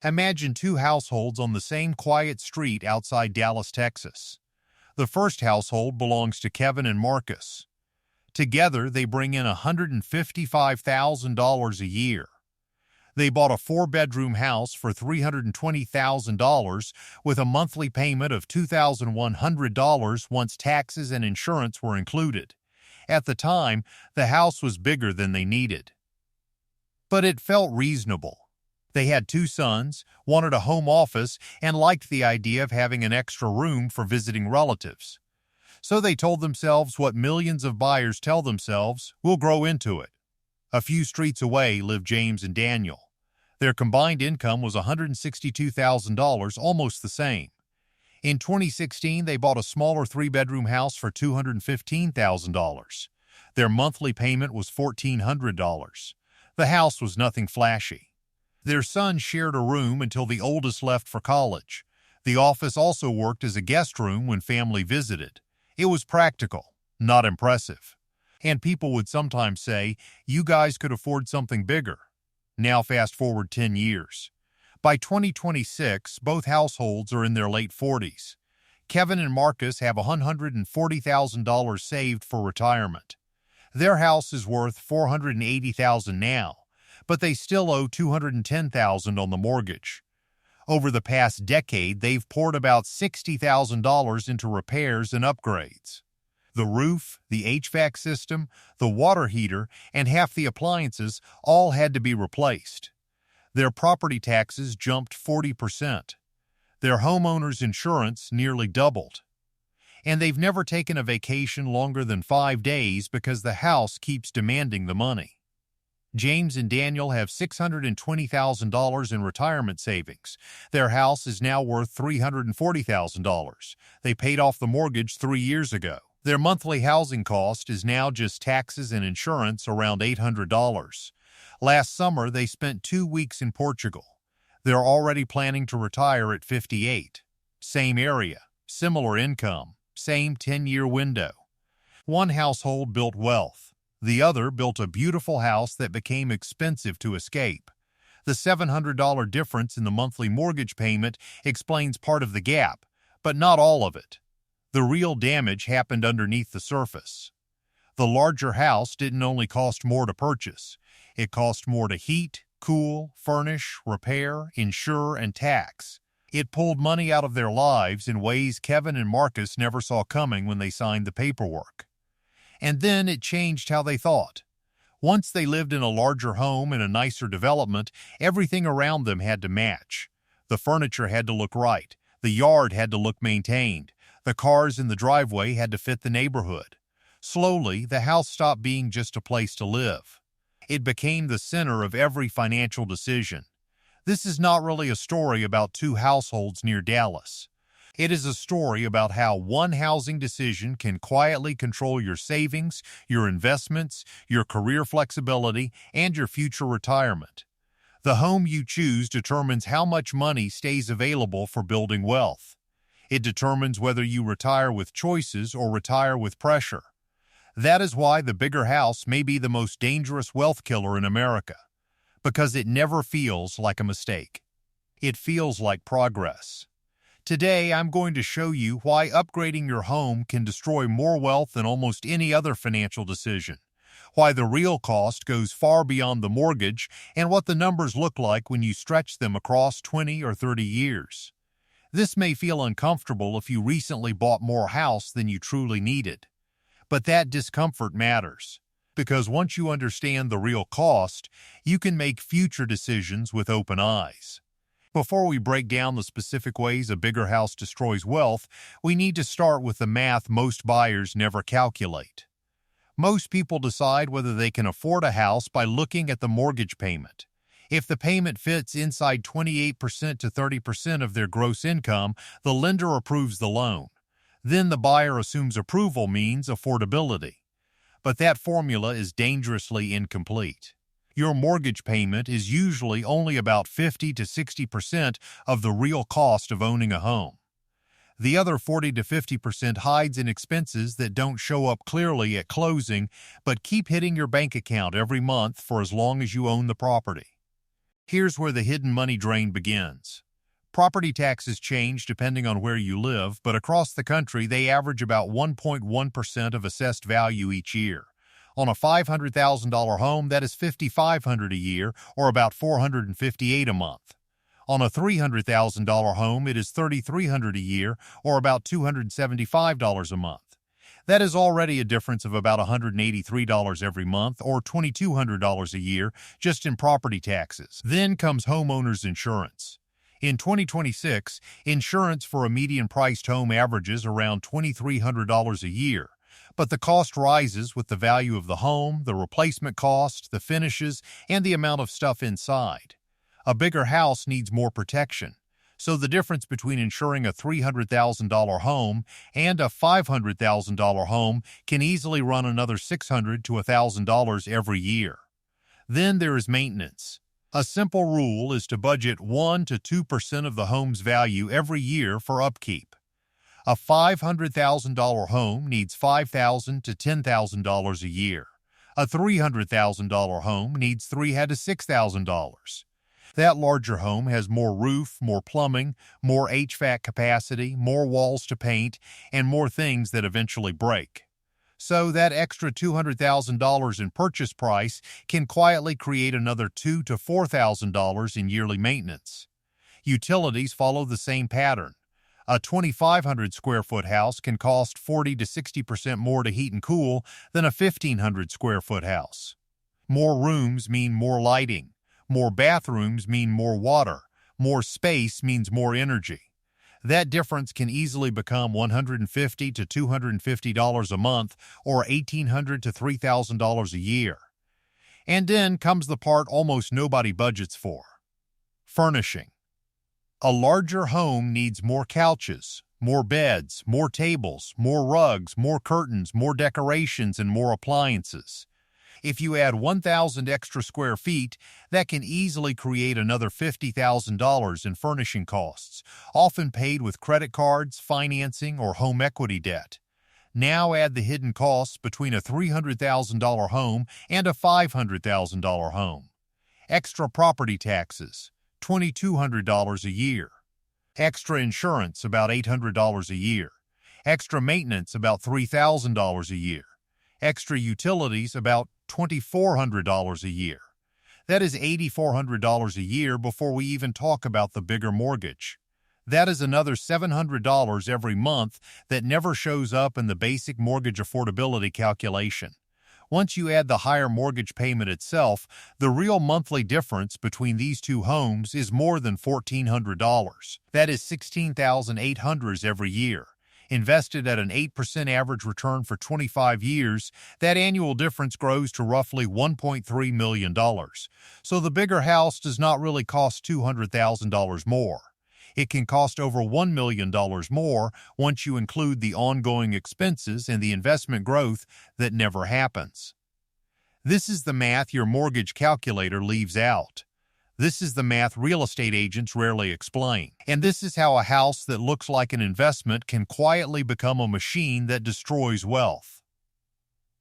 Imagine two households on the same quiet street outside Dallas, Texas. The first household belongs to Kevin and Marcus. Together, they bring in $155,000 a year. They bought a four-bedroom house for $320,000 with a monthly payment of $2,100 once taxes and insurance were included. At the time, the house was bigger than they needed. But it felt reasonable. They had two sons, wanted a home office, and liked the idea of having an extra room for visiting relatives. So they told themselves what millions of buyers tell themselves: we'll grow into it. A few streets away lived James and Daniel. Their combined income was $162,000, almost the same. In 2016, they bought a smaller three-bedroom house for $215,000. Their monthly payment was $1,400. The house was nothing flashy. Their son shared a room until the oldest left for college. The office also worked as a guest room when family visited. It was practical, not impressive. And people would sometimes say, "You guys could afford something bigger." Now fast forward 10 years. By 2026, both households are in their late 40s. Kevin and Marcus have $140,000 saved for retirement. Their house is worth $480,000 now, but they still owe $210,000 on the mortgage. Over the past decade, they've poured about $60,000 into repairs and upgrades. The roof, the HVAC system, the water heater, and half the appliances all had to be replaced. Their property taxes jumped 40%. Their homeowner's insurance nearly doubled. And they've never taken a vacation longer than 5 days because the house keeps demanding the money. James and Daniel have $620,000 in retirement savings. Their house is now worth $340,000. They paid off the mortgage 3 years ago. Their monthly housing cost is now just taxes and insurance around $800. Last summer, they spent 2 weeks in Portugal. They're already planning to retire at 58. Same area, similar income, same 10-year window. One household built wealth. The other built a beautiful house that became expensive to escape. The $700 difference in the monthly mortgage payment explains part of the gap, but not all of it. The real damage happened underneath the surface. The larger house didn't only cost more to purchase. It cost more to heat, cool, furnish, repair, insure, and tax. It pulled money out of their lives in ways Kevin and Marcus never saw coming when they signed the paperwork. And then it changed how they thought. Once they lived in a larger home in a nicer development, everything around them had to match. The furniture had to look right. The yard had to look maintained. The cars in the driveway had to fit the neighborhood. Slowly, the house stopped being just a place to live. It became the center of every financial decision. This is not really a story about two households near Dallas. It is a story about how one housing decision can quietly control your savings, your investments, your career flexibility, and your future retirement. The home you choose determines how much money stays available for building wealth. It determines whether you retire with choices or retire with pressure. That is why the bigger house may be the most dangerous wealth killer in America, because it never feels like a mistake. It feels like progress. Today, I'm going to show you why upgrading your home can destroy more wealth than almost any other financial decision, why the real cost goes far beyond the mortgage, and what the numbers look like when you stretch them across 20 or 30 years. This may feel uncomfortable if you recently bought more house than you truly needed. But that discomfort matters, because once you understand the real cost, you can make future decisions with open eyes. Before we break down the specific ways a bigger house destroys wealth, we need to start with the math most buyers never calculate. Most people decide whether they can afford a house by looking at the mortgage payment. If the payment fits inside 28% to 30% of their gross income, the lender approves the loan. Then the buyer assumes approval means affordability. But that formula is dangerously incomplete. Your mortgage payment is usually only about 50 to 60% of the real cost of owning a home. The other 40 to 50% hides in expenses that don't show up clearly at closing, but keep hitting your bank account every month for as long as you own the property. Here's where the hidden money drain begins. Property taxes change depending on where you live, but across the country they average about 1.1% of assessed value each year. On a $500,000 home, that is $5,500 a year, or about $458 a month. On a $300,000 home, it is $3,300 a year, or about $275 a month. That is already a difference of about $183 every month, or $2,200 a year, just in property taxes. Then comes homeowners insurance. In 2026, insurance for a median-priced home averages around $2,300 a year, but the cost rises with the value of the home, the replacement cost, the finishes, and the amount of stuff inside. A bigger house needs more protection, so the difference between insuring a $300,000 home and a $500,000 home can easily run another $600 to $1,000 every year. Then there is maintenance. A simple rule is to budget 1 to 2% of the home's value every year for upkeep. A $500,000 home needs $5,000 to $10,000 a year. A $300,000 home needs $3,000 to $6,000. That larger home has more roof, more plumbing, more HVAC capacity, more walls to paint, and more things that eventually break. So that extra $200,000 in purchase price can quietly create another $2,000 to $4,000 in yearly maintenance. Utilities follow the same pattern. A 2,500 square foot house can cost 40 to 60% more to heat and cool than a 1,500 square foot house. More rooms mean more lighting. More bathrooms mean more water. More space means more energy. That difference can easily become $150 to $250 a month, or $1,800 to $3,000 a year. And then comes the part almost nobody budgets for: furnishing. A larger home needs more couches, more beds, more tables, more rugs, more curtains, more decorations, and more appliances. If you add 1,000 extra square feet, that can easily create another $50,000 in furnishing costs, often paid with credit cards, financing, or home equity debt. Now add the hidden costs between a $300,000 home and a $500,000 home. Extra property taxes, $2,200 a year. Extra insurance, about $800 a year. Extra maintenance, about $3,000 a year. Extra utilities, about $2,400 a year. That is $8,400 a year before we even talk about the bigger mortgage. That is another $700 every month that never shows up in the basic mortgage affordability calculation. Once you add the higher mortgage payment itself, the real monthly difference between these two homes is more than $1,400. That is $16,800 every year. Invested at an 8% average return for 25 years, that annual difference grows to roughly $1.3 million. So the bigger house does not really cost $200,000 more. It can cost over $1 million more once you include the ongoing expenses and the investment growth that never happens. This is the math your mortgage calculator leaves out. This is the math real estate agents rarely explain. And this is how a house that looks like an investment can quietly become a machine that destroys wealth.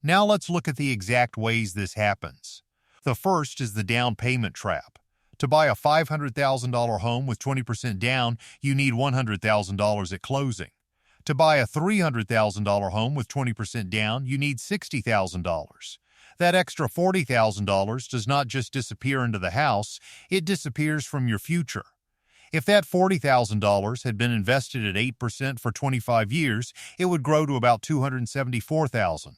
Now let's look at the exact ways this happens. The first is the down payment trap. To buy a $500,000 home with 20% down, you need $100,000 at closing. To buy a $300,000 home with 20% down, you need $60,000. That extra $40,000 does not just disappear into the house, it disappears from your future. If that $40,000 had been invested at 8% for 25 years, it would grow to about $274,000.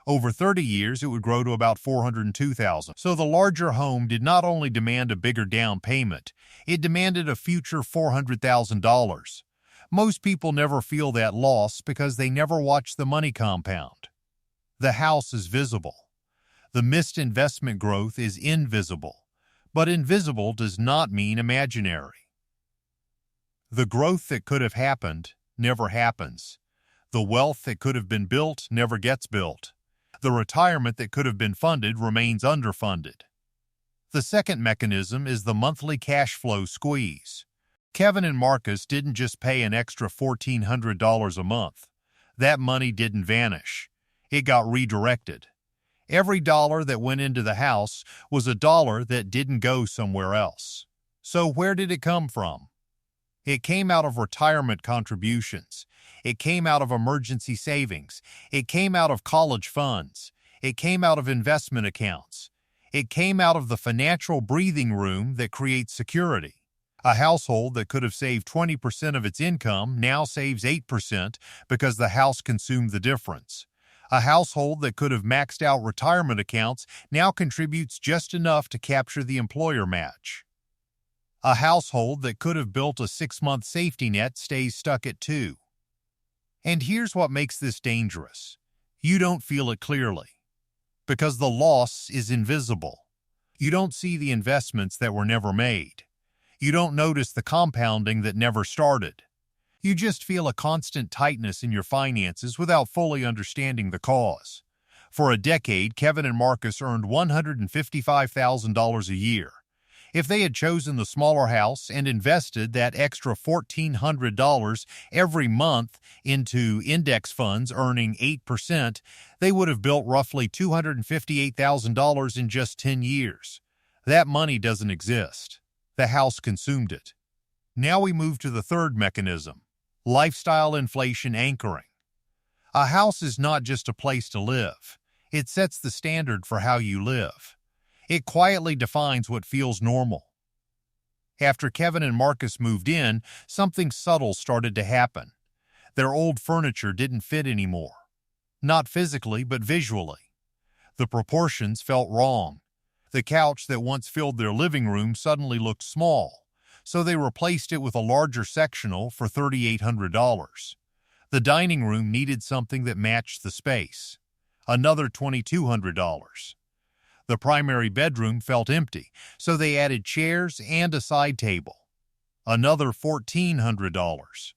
Over 30 years, it would grow to about $402,000. So the larger home did not only demand a bigger down payment, it demanded a future $400,000. Most people never feel that loss because they never watch the money compound. The house is visible. The missed investment growth is invisible, but invisible does not mean imaginary. The growth that could have happened never happens. The wealth that could have been built never gets built. The retirement that could have been funded remains underfunded. The second mechanism is the monthly cash flow squeeze. Kevin and Marcus didn't just pay an extra $1,400 a month. That money didn't vanish. It got redirected. Every dollar that went into the house was a dollar that didn't go somewhere else. So where did it come from? It came out of retirement contributions. It came out of emergency savings. It came out of college funds. It came out of investment accounts. It came out of the financial breathing room that creates security. A household that could have saved 20% of its income now saves 8% because the house consumed the difference. A household that could have maxed out retirement accounts now contributes just enough to capture the employer match. A household that could have built a 6-month safety net stays stuck at 2. And here's what makes this dangerous. You don't feel it clearly, because the loss is invisible. You don't see the investments that were never made. You don't notice the compounding that never started. You just feel a constant tightness in your finances without fully understanding the cause. For a decade, Kevin and Marcus earned $155,000 a year. If they had chosen the smaller house and invested that extra $1,400 every month into index funds earning 8%, they would have built roughly $258,000 in just 10 years. That money doesn't exist. The house consumed it. Now we move to the third mechanism, lifestyle inflation anchoring. A house is not just a place to live. It sets the standard for how you live. It quietly defines what feels normal. After Kevin and Marcus moved in, something subtle started to happen. Their old furniture didn't fit anymore. Not physically, but visually. The proportions felt wrong. The couch that once filled their living room suddenly looked small, so they replaced it with a larger sectional for $3,800. The dining room needed something that matched the space. Another $2,200. The primary bedroom felt empty, so they added chairs and a side table. Another $1,400.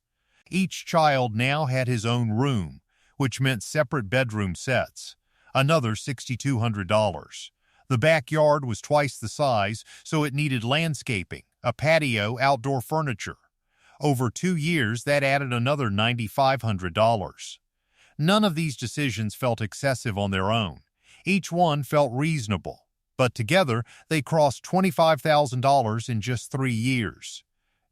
Each child now had his own room, which meant separate bedroom sets. Another $6,200. The backyard was twice the size, so it needed landscaping, a patio, outdoor furniture. Over 2 years, that added another $9,500. None of these decisions felt excessive on their own. Each one felt reasonable, but together they crossed $25,000 in just 3 years.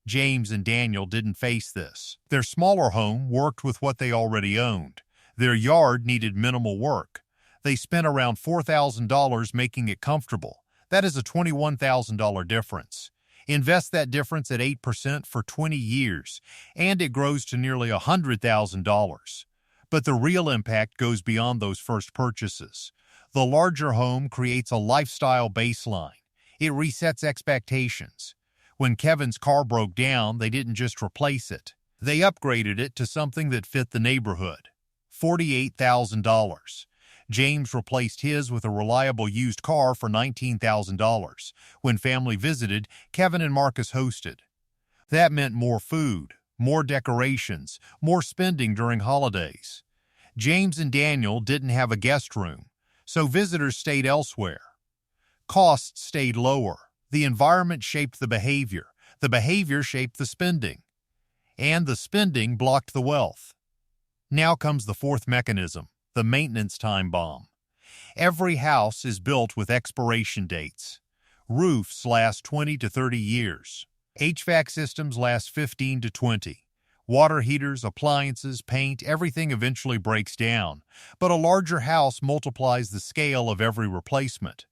James and Daniel didn't face this. Their smaller home worked with what they already owned. Their yard needed minimal work. They spent around $4,000 making it comfortable. That is a $21,000 difference. Invest that difference at 8% for 20 years, and it grows to nearly $100,000. But the real impact goes beyond those first purchases. The larger home creates a lifestyle baseline. It resets expectations. When Kevin's car broke down, they didn't just replace it. They upgraded it to something that fit the neighborhood. $48,000. James replaced his with a reliable used car for $19,000. When family visited, Kevin and Marcus hosted. That meant more food, more decorations, more spending during holidays. James and Daniel didn't have a guest room, so visitors stayed elsewhere. Costs stayed lower. The environment shaped the behavior shaped the spending, and the spending blocked the wealth. Now comes the fourth mechanism, the maintenance time bomb. Every house is built with expiration dates. Roofs last 20 to 30 years. HVAC systems last 15 to 20. Water heaters, appliances, paint, everything eventually breaks down. But a larger house multiplies the scale of every replacement.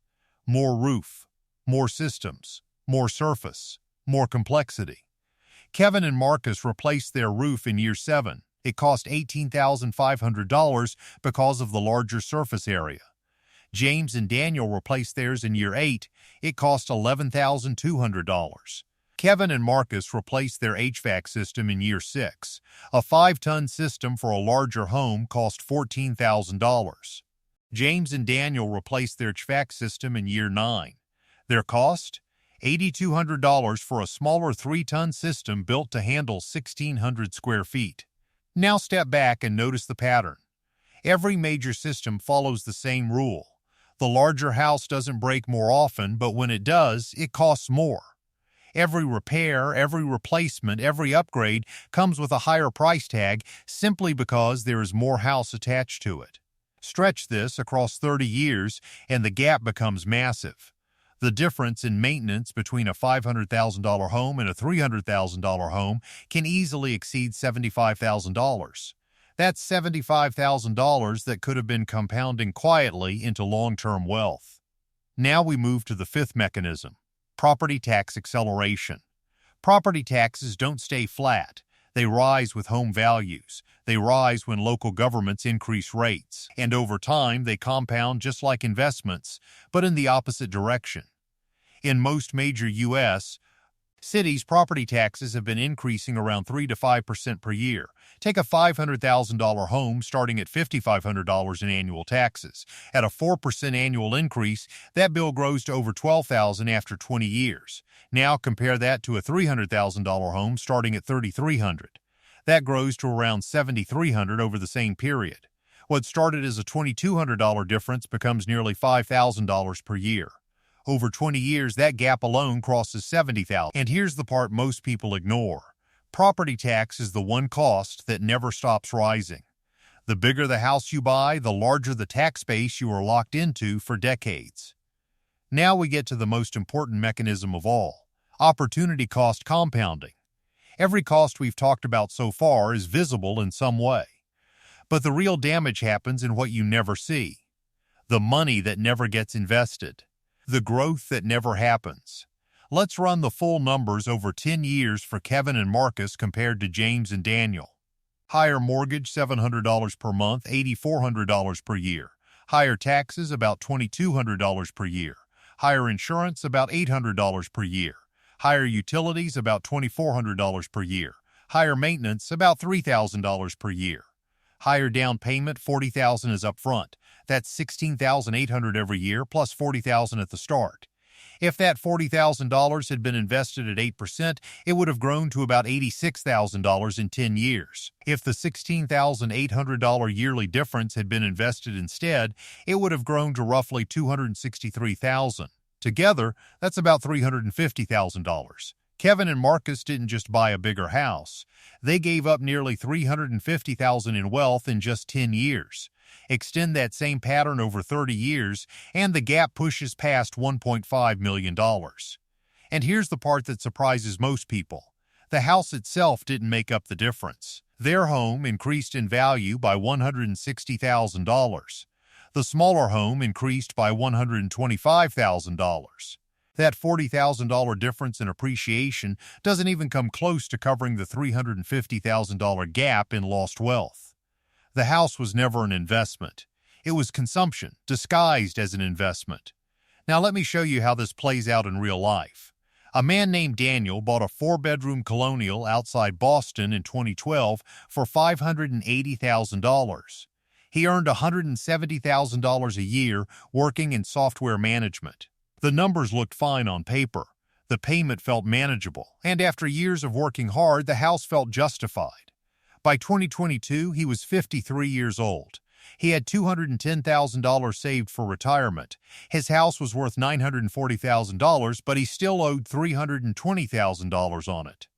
More roof, more systems, more surface, more complexity. Kevin and Marcus replaced their roof in year 7. It cost $18,500 because of the larger surface area. James and Daniel replaced theirs in year 8. It cost $11,200. Kevin and Marcus replaced their HVAC system in year 6. A 5-ton system for a larger home cost $14,000. James and Daniel replaced their HVAC system in year 9. Their cost? $8,200 for a smaller 3-ton system built to handle 1,600 square feet. Now step back and notice the pattern. Every major system follows the same rule. The larger house doesn't break more often, but when it does, it costs more. Every repair, every replacement, every upgrade comes with a higher price tag simply because there is more house attached to it. Stretch this across 30 years, and the gap becomes massive. The difference in maintenance between a $500,000 home and a $300,000 home can easily exceed $75,000. That's $75,000 that could have been compounding quietly into long-term wealth. Now we move to the fifth mechanism: property tax acceleration. Property taxes don't stay flat. They rise with home values. They rise when local governments increase rates. And over time, they compound just like investments, but in the opposite direction. In most major U.S. cities, property taxes have been increasing around 3 to 5% per year. Take a $500,000 home starting at $5,500 in annual taxes. At a 4% annual increase, that bill grows to over $12,000 after 20 years. Now compare that to a $300,000 home starting at $3,300. That grows to around $7,300 over the same period. What started as a $2,200 difference becomes nearly $5,000 per year. Over 20 years, that gap alone crosses $70,000. And here's the part most people ignore. Property tax is the one cost that never stops rising. The bigger the house you buy, the larger the tax base you are locked into for decades. Now we get to the most important mechanism of all: opportunity cost compounding. Every cost we've talked about so far is visible in some way. But the real damage happens in what you never see: the money that never gets invested, the growth that never happens. Let's run the full numbers over 10 years for Kevin and Marcus compared to James and Daniel. Higher mortgage, $700 per month, $8,400 per year. Higher taxes, about $2,200 per year. Higher insurance, about $800 per year. Higher utilities, about $2,400 per year. Higher maintenance, about $3,000 per year. Higher down payment, $40,000 is up front. That's $16,800 every year, plus $40,000 at the start. If that $40,000 had been invested at 8%, it would have grown to about $86,000 in 10 years. If the $16,800 yearly difference had been invested instead, it would have grown to roughly $263,000. Together, that's about $350,000. Kevin and Marcus didn't just buy a bigger house. They gave up nearly $350,000 in wealth in just 10 years. Extend that same pattern over 30 years, and the gap pushes past $1.5 million. And here's the part that surprises most people. The house itself didn't make up the difference. Their home increased in value by $160,000. The smaller home increased by $125,000. That $40,000 difference in appreciation doesn't even come close to covering the $350,000 gap in lost wealth. The house was never an investment. It was consumption, disguised as an investment. Now let me show you how this plays out in real life. A man named Daniel bought a 4-bedroom colonial outside Boston in 2012 for $580,000. He earned $170,000 a year working in software management. The numbers looked fine on paper. The payment felt manageable, and after years of working hard, the house felt justified. By 2022, he was 53 years old. He had $210,000 saved for retirement. His house was worth $940,000, but he still owed $320,000 on it.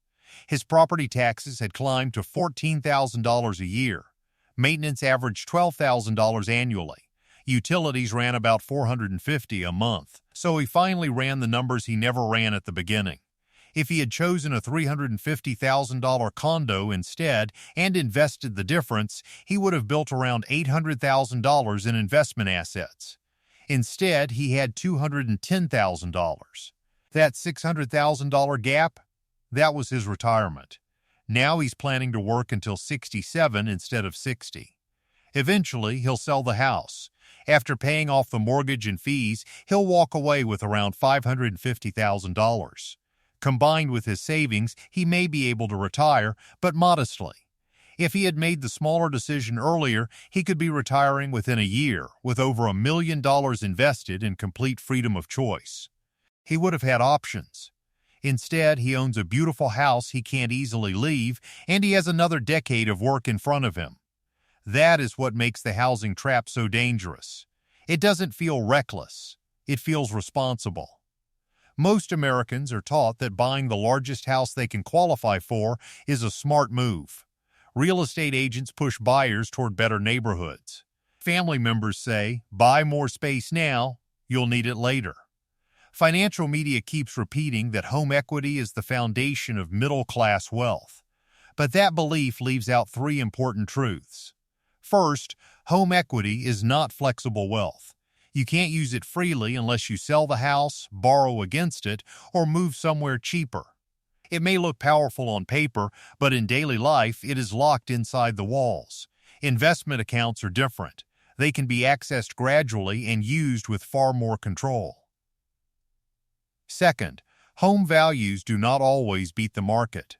His property taxes had climbed to $14,000 a year. Maintenance averaged $12,000 annually. Utilities ran about $450 a month. So he finally ran the numbers he never ran at the beginning. If he had chosen a $350,000 condo instead and invested the difference, he would have built around $800,000 in investment assets. Instead, he had $210,000. That $600,000 gap, that was his retirement. Now he's planning to work until 67 instead of 60. Eventually, he'll sell the house. After paying off the mortgage and fees, he'll walk away with around $550,000. Combined with his savings, he may be able to retire, but modestly. If he had made the smaller decision earlier, he could be retiring within a year with over $1 million invested in complete freedom of choice. He would have had options. Instead, he owns a beautiful house he can't easily leave, and he has another decade of work in front of him. That is what makes the housing trap so dangerous. It doesn't feel reckless. It feels responsible. Most Americans are taught that buying the largest house they can qualify for is a smart move. Real estate agents push buyers toward better neighborhoods. Family members say, buy more space now, you'll need it later. Financial media keeps repeating that home equity is the foundation of middle-class wealth. But that belief leaves out three important truths. First, home equity is not flexible wealth. You can't use it freely unless you sell the house, borrow against it, or move somewhere cheaper. It may look powerful on paper, but in daily life, it is locked inside the walls. Investment accounts are different. They can be accessed gradually and used with far more control. Second, home values do not always beat the market.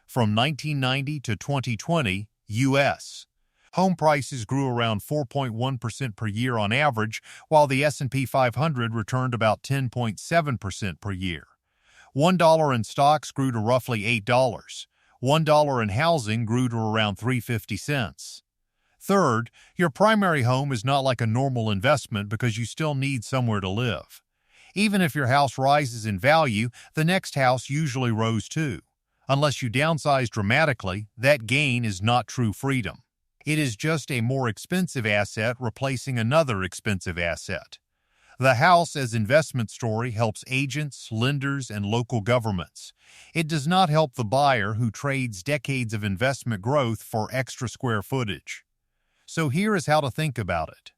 From 1990 to 2020, U.S. home prices grew around 4.1% per year on average, while the S&P 500 returned about 10.7% per year. $1 in stocks grew to roughly $8. $1 in housing grew to around 350 cents. Third, your primary home is not like a normal investment because you still need somewhere to live. Even if your house rises in value, the next house usually rose too. Unless you downsize dramatically, that gain is not true freedom. It is just a more expensive asset replacing another expensive asset. The house as investment story helps agents, lenders, and local governments. It does not help the buyer who trades decades of investment growth for extra square footage. So here is how to think about it.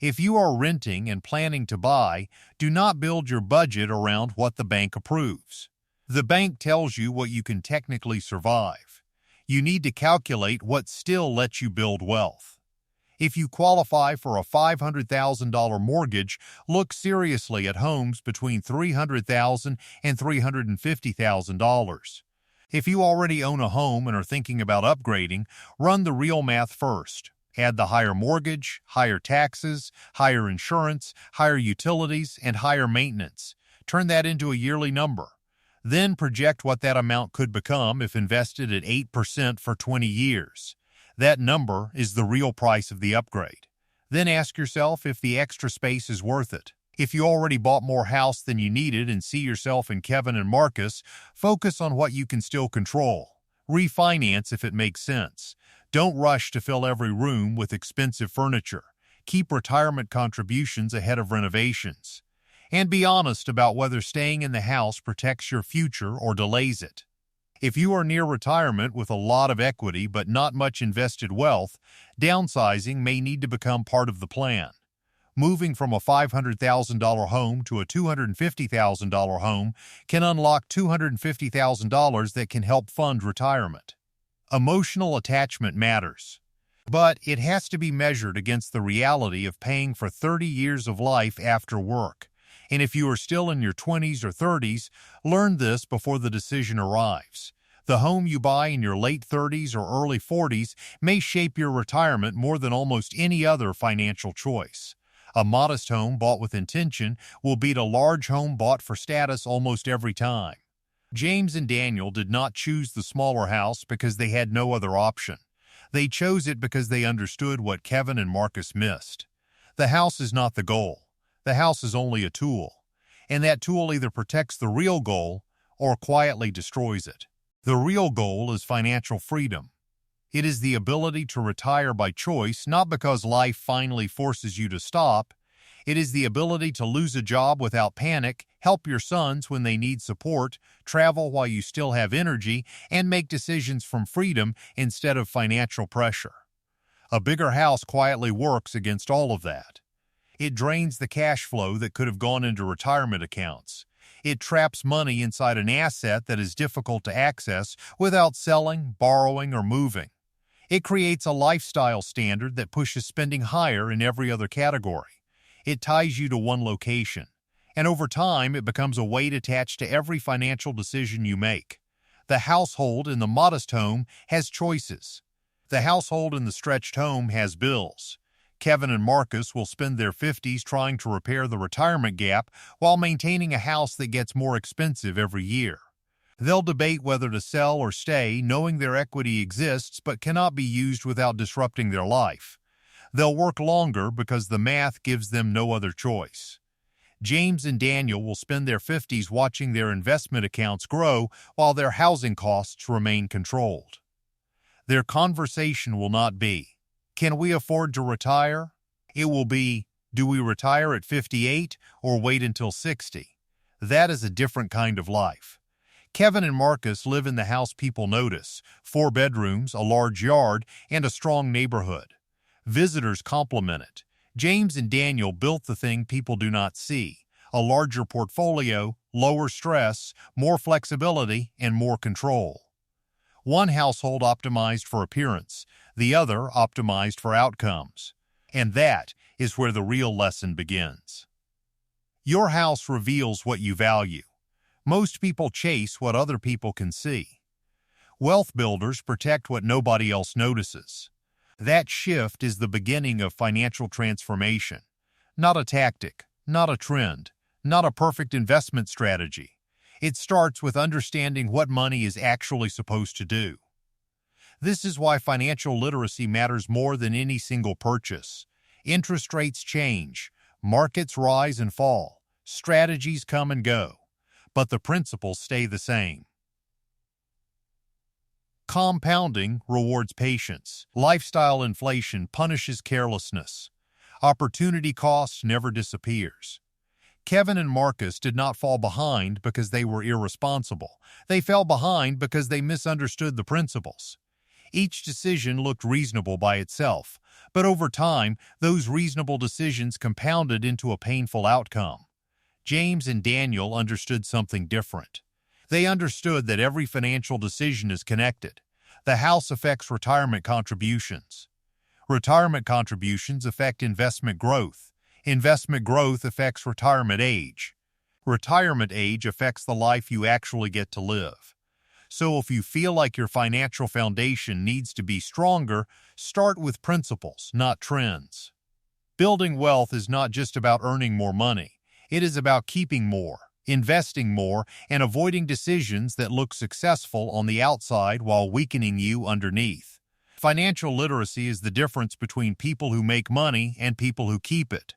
If you are renting and planning to buy, do not build your budget around what the bank approves. The bank tells you what you can technically survive. You need to calculate what still lets you build wealth. If you qualify for a $500,000 mortgage, look seriously at homes between $300,000 and $350,000. If you already own a home and are thinking about upgrading, run the real math first. Add the higher mortgage, higher taxes, higher insurance, higher utilities, and higher maintenance. Turn that into a yearly number. Then project what that amount could become if invested at 8% for 20 years. That number is the real price of the upgrade. Then ask yourself if the extra space is worth it. If you already bought more house than you needed and see yourself in Kevin and Marcus, focus on what you can still control. Refinance if it makes sense. Don't rush to fill every room with expensive furniture. Keep retirement contributions ahead of renovations. And be honest about whether staying in the house protects your future or delays it. If you are near retirement with a lot of equity but not much invested wealth, downsizing may need to become part of the plan. Moving from a $500,000 home to a $250,000 home can unlock $250,000 that can help fund retirement. Emotional attachment matters, but it has to be measured against the reality of paying for 30 years of life after work. And if you are still in your 20s or 30s, learn this before the decision arrives. The home you buy in your late 30s or early 40s may shape your retirement more than almost any other financial choice. A modest home bought with intention will beat a large home bought for status almost every time. James and Daniel did not choose the smaller house because they had no other option. They chose it because they understood what Kevin and Marcus missed. The house is not the goal. The house is only a tool. And that tool either protects the real goal or quietly destroys it. The real goal is financial freedom. It is the ability to retire by choice, not because life finally forces you to stop. It is the ability to lose a job without panic, help your sons when they need support, travel while you still have energy, and make decisions from freedom instead of financial pressure. A bigger house quietly works against all of that. It drains the cash flow that could have gone into retirement accounts. It traps money inside an asset that is difficult to access without selling, borrowing, or moving. It creates a lifestyle standard that pushes spending higher in every other category. It ties you to one location, and over time it becomes a weight attached to every financial decision you make. The household in the modest home has choices. The household in the stretched home has bills. Kevin and Marcus will spend their 50s trying to repair the retirement gap while maintaining a house that gets more expensive every year. They'll debate whether to sell or stay, knowing their equity exists but cannot be used without disrupting their life. They'll work longer because the math gives them no other choice. James and Daniel will spend their 50s watching their investment accounts grow while their housing costs remain controlled. Their conversation will not be, "Can we afford to retire?" It will be, do we retire at 58 or wait until 60? That is a different kind of life. Kevin and Marcus live in the house people notice, 4 bedrooms, a large yard, and a strong neighborhood. Visitors compliment it. James and Daniel built the thing people do not see, a larger portfolio, lower stress, more flexibility, and more control. One household optimized for appearance, the other optimized for outcomes. And that is where the real lesson begins. Your house reveals what you value. Most people chase what other people can see. Wealth builders protect what nobody else notices. That shift is the beginning of financial transformation. Not a tactic, not a trend, not a perfect investment strategy. It starts with understanding what money is actually supposed to do. This is why financial literacy matters more than any single purchase. Interest rates change, markets rise and fall, strategies come and go, but the principles stay the same. Compounding rewards patience. Lifestyle inflation punishes carelessness. Opportunity cost never disappears. Kevin and Marcus did not fall behind because they were irresponsible. They fell behind because they misunderstood the principles. Each decision looked reasonable by itself, but over time, those reasonable decisions compounded into a painful outcome. James and Daniel understood something different. They understood that every financial decision is connected. The house affects retirement contributions. Retirement contributions affect investment growth. Investment growth affects retirement age. Retirement age affects the life you actually get to live. So if you feel like your financial foundation needs to be stronger, start with principles, not trends. Building wealth is not just about earning more money. It is about keeping more, investing more, and avoiding decisions that look successful on the outside while weakening you underneath. Financial literacy is the difference between people who make money and people who keep it.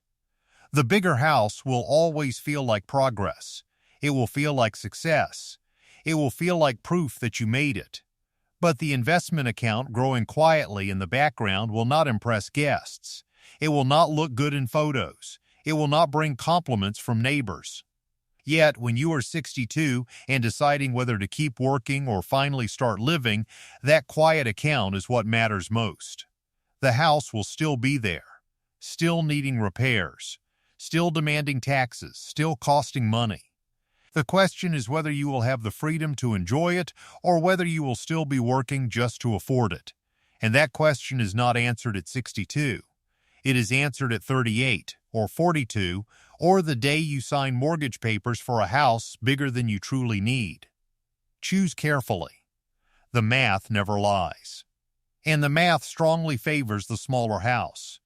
The bigger house will always feel like progress. It will feel like success. It will feel like proof that you made it. But the investment account growing quietly in the background will not impress guests. It will not look good in photos. It will not bring compliments from neighbors. Yet, when you are 62 and deciding whether to keep working or finally start living, that quiet account is what matters most. The house will still be there, still needing repairs, still demanding taxes, still costing money. The question is whether you will have the freedom to enjoy it or whether you will still be working just to afford it. And that question is not answered at 62. It is answered at 38 or 42 or the day you sign mortgage papers for a house bigger than you truly need. Choose carefully. The math never lies. And the math strongly favors the smaller house.